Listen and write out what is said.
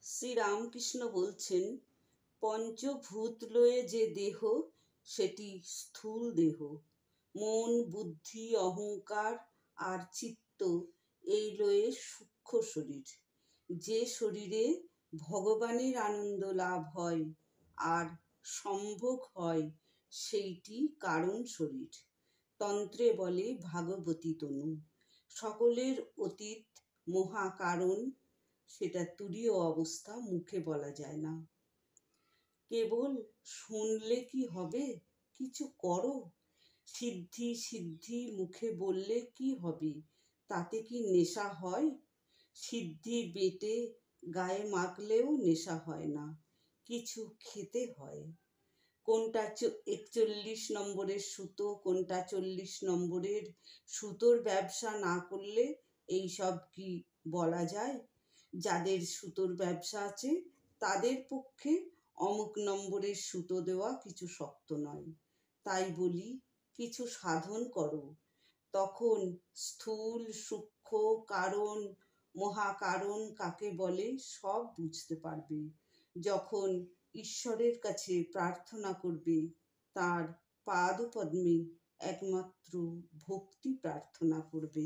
শ্রীরামকৃষ্ণ বলছেন, পঞ্চভূত লয়ে যে দেহ সেটি স্থূল দেহ। মন, বুদ্ধি, অহংকার আর চিত্ত এই লয়ে সূক্ষ্ম শরীর। যে শরীরে ভগবানের আনন্দ লাভ হয় আর সম্ভোগ হয় সেইটি কারণ শরীর। তন্ত্রে বলে ভাগবতী তনু। সকলের অতীত মহাকারণ, সেটা তুরীয় অবস্থা, মুখে বলা যায় না। কেবল শুনলে কি হবে? কিছু করো। সিদ্ধি সিদ্ধি মুখে বললে কি হবে? তাতে কি নেশা হয়? সিদ্ধি বেটে গায়ে মাখলেও নেশা হয় না, কিছু খেতে হয়। কোনটা 41 নম্বরের সুতো, কোনটা 40 নম্বরের সুতোর ব্যবসা না করলে এই সব কি বলা যায়? যাদের সুতোর ব্যবসা আছে তাদের পক্ষে অমুক নম্বরের সুতো দেওয়া কিছু শক্ত নয়। তাই বলি, কিছু সাধন করো, তখন স্থূল সূক্ষ্ম কারণ মহাকারণ কাকে বলে সব বুঝতে পারবে। যখন ঈশ্বরের কাছে প্রার্থনা করবে, তার পাদপদ্মে একমাত্র ভক্তি প্রার্থনা করবে।